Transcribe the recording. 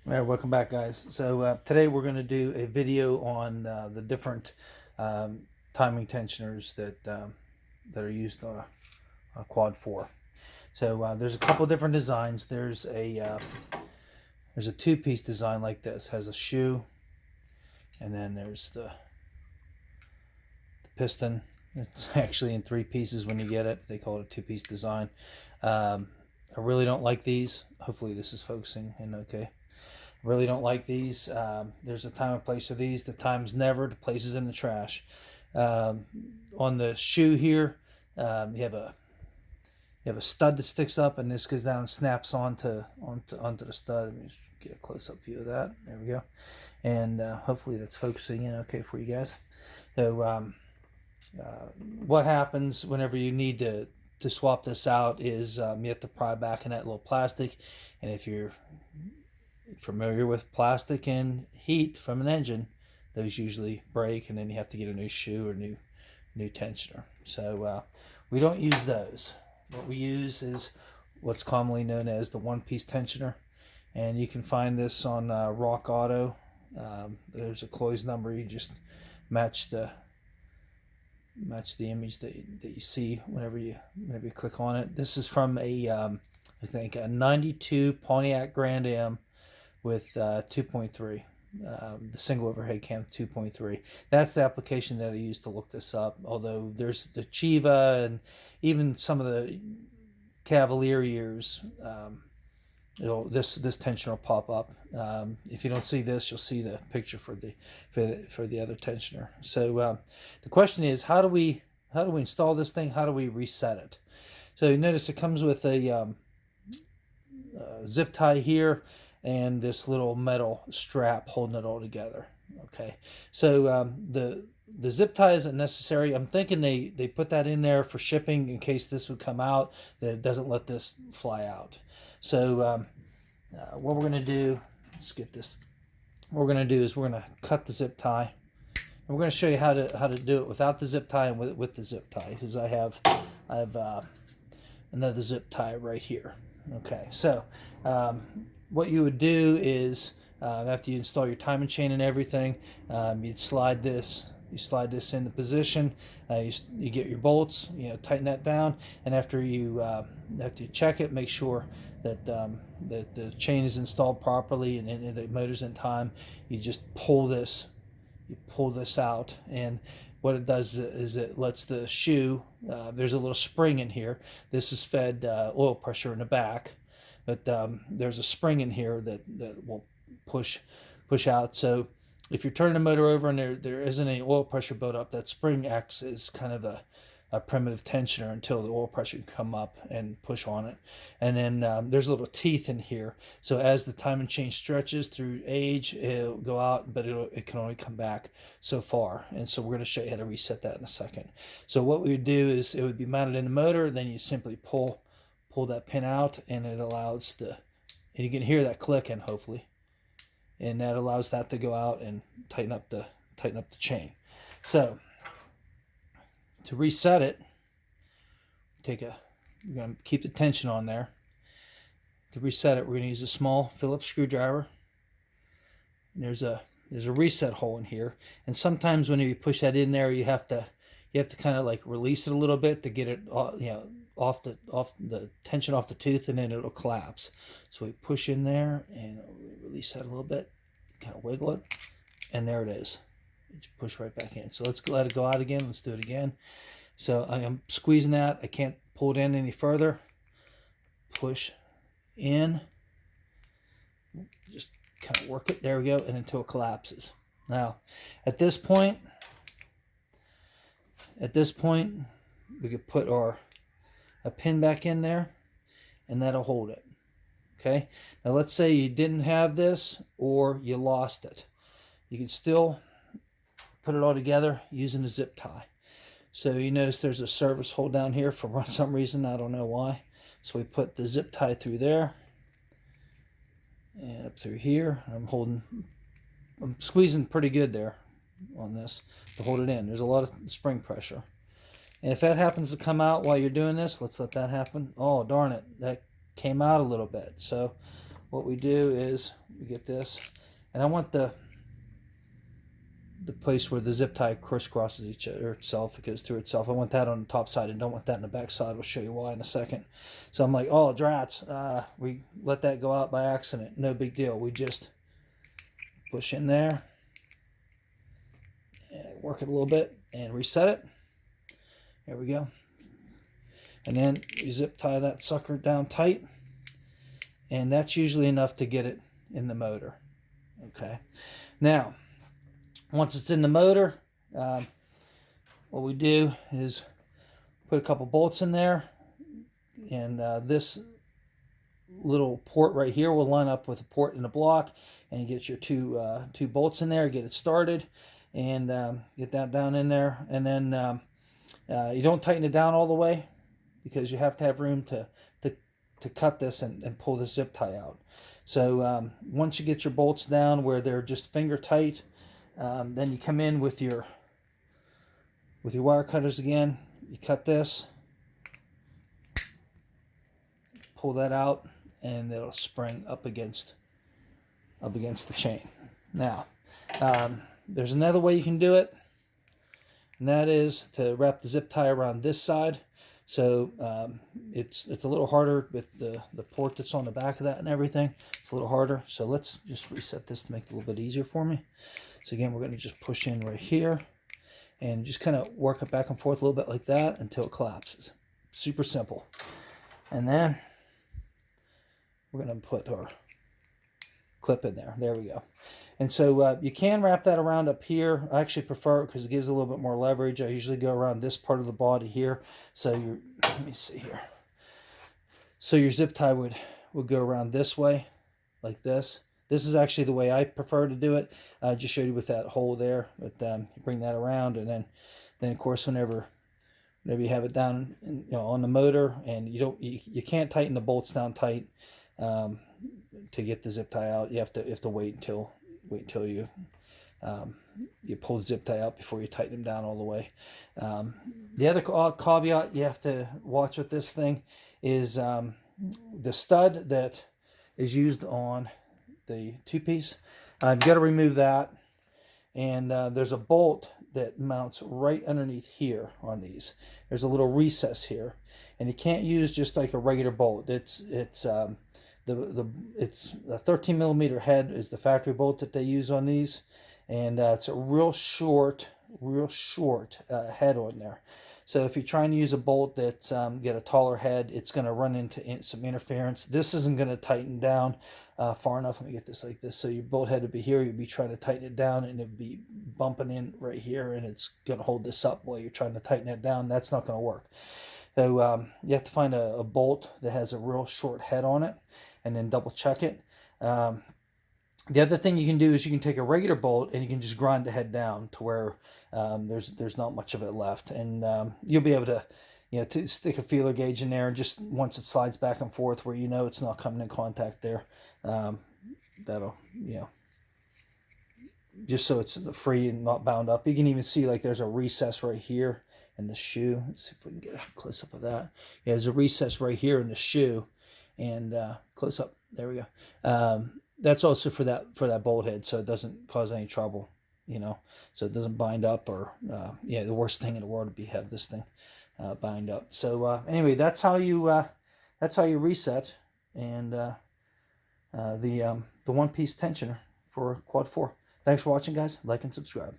All right, welcome back, guys. So today we're going to do a video on the different um, timing tensioners that are used on a quad four. So there's a couple different designs. There's a two-piece design like this, has a shoe, and then there's the piston. It's actually in three pieces when you get it. They call it a two-piece design. I really don't like these. Hopefully this is focusing and okay. Really don't like these. There's a time and place for these. The time's never. The place is in the trash. Um, on the shoe here, you have a stud that sticks up, and this goes down and snaps onto the stud. Let me just get a close up view of that. There we go. And hopefully that's focusing in okay for you guys. So what happens whenever you need to swap this out is you have to pry back in that little plastic, and if you're familiar with plastic and heat from an engine, those usually break, and then you have to get a new shoe or new tensioner. So we don't use those. What we use is what's commonly known as the one-piece tensioner, and you can find this on Rock Auto. There's a Cloy's number. You just match the image that you see whenever you click on it. This is from I think a 92 Pontiac Grand Am with 2.3. The single overhead cam 2.3. That's the application that I used to look this up. Although there's the Chiva and even some of the Cavalier years, this tensioner will pop up. If you don't see this, you'll see the picture for the other tensioner. So the question is, how do we install this thing? How do we reset it? So you notice it comes with a zip tie here and this little metal strap holding it all together. Okay, so the zip tie isn't necessary. I'm thinking they put that in there for shipping in case this would come out, that it doesn't let this fly out. So what we're going to do, let's get this. What we're going to do is we're going to cut the zip tie. And we're going to show you how to do it without the zip tie and with the zip tie, because I have another zip tie right here. Okay, so what you would do is after you install your timing chain and everything, you'd slide this. You slide this into position. You get your bolts. Tighten that down, and after you check it, make sure that that the chain is installed properly and the motor's in time. You just pull this. You pull this out, and what it does is it lets the shoe. There's a little spring in here. This is fed oil pressure in the back. But there's a spring in here that will push out. So if you're turning the motor over and there isn't any oil pressure buildup, that spring acts as kind of a primitive tensioner until the oil pressure can come up and push on it. And then there's little teeth in here. So as the timing chain stretches through age, it'll go out, but it can only come back so far. And so we're going to show you how to reset that in a second. So what we would do is it would be mounted in the motor. Then you simply pull that pin out, and it allows and you can hear that clicking hopefully, and that allows that to go out and tighten up the chain. So to reset it, we're going to keep the tension on there. To reset it, we're going to use a small Phillips screwdriver. And there's a reset hole in here, and sometimes when you push that in there, you have to kind of like release it a little bit to get it off the tension off the tooth, and then it'll collapse. So we push in there and release that a little bit, kind of wiggle it, and there it is. Just push right back in. So let's let it go out again. Let's do it again. So I'm squeezing that. I can't pull it in any further. Push in. Just kind of work it. There we go. And until it collapses. Now, at this point, we could put a pin back in there, and that'll hold it. Okay. Now let's say you didn't have this or you lost it. You can still put it all together using a zip tie. So you notice there's a service hole down here for some reason. I don't know why. So we put the zip tie through there and up through here. I'm squeezing pretty good there on this to hold it in. There's a lot of spring pressure. And if that happens to come out while you're doing this, let's let that happen. Oh, darn it. That came out a little bit. So what we do is we get this, and I want the place where the zip tie crisscrosses each other itself, it goes through itself. I want that on the top side and don't want that in the back side. We'll show you why in a second. So I'm like, oh, drats, we let that go out by accident. No big deal. We just push in there, and work it a little bit, and reset it. There we go. And then you zip tie that sucker down tight, and that's usually enough to get it in the motor. Okay. Now, once it's in the motor, what we do is put a couple bolts in there, and this little port right here will line up with a port in the block, and you get your two bolts in there, get it started, and get that down in there. And then you don't tighten it down all the way, because you have to have room to cut this and pull the zip tie out. So once you get your bolts down where they're just finger tight, then you come in with your wire cutters again. You cut this, pull that out, and it'll spring up against the chain. Now, there's another way you can do it, and that is to wrap the zip tie around this side. So it's a little harder with the port that's on the back of that and everything. It's a little harder. So let's just reset this to make it a little bit easier for me. So again, we're going to just push in right here and just kind of work it back and forth a little bit like that until it collapses. Super simple. And then we're going to put our clip in there. There we go. And so you can wrap that around up here. I actually prefer it because it gives a little bit more leverage. I usually go around this part of the body here. So let me see here. So your zip tie would go around this way, like this. This is actually the way I prefer to do it. I just showed you with that hole there. But you bring that around, and then of course whenever you have it down, on the motor, and you can't tighten the bolts down tight to get the zip tie out. You have to wait until you pull the zip tie out before you tighten them down all the way. The other caveat you have to watch with this thing is the stud that is used on the two-piece. You've got to remove that, and there's a bolt that mounts right underneath here on these. There's a little recess here, and you can't use just like a regular bolt. It's a 13 millimeter head is the factory bolt that they use on these, and it's a real short head on there. So if you're trying to use a bolt that's get a taller head, it's going to run into some interference. This isn't going to tighten down far enough. Let me get this like this. So your bolt head would be here. You'd be trying to tighten it down, and it'd be bumping in right here, and it's going to hold this up while you're trying to tighten it down. That's not going to work. So you have to find a bolt that has a real short head on it, and then double check it. The other thing you can do is you can take a regular bolt and you can just grind the head down to where there's not much of it left, and you'll be able to to stick a feeler gauge in there, and just once it slides back and forth where it's not coming in contact there, that'll just so it's free and not bound up. You can even see like there's a recess right here in the shoe. Let's see if we can get a close up of that. Yeah, there's a recess right here in the shoe, and close up. There we go. That's also for that bolt head, so it doesn't cause any trouble, so it doesn't bind up, or the worst thing in the world would be have this thing bind up. So anyway, that's how you reset, and the one-piece tensioner for Quad 4. Thanks for watching, guys. Like and subscribe.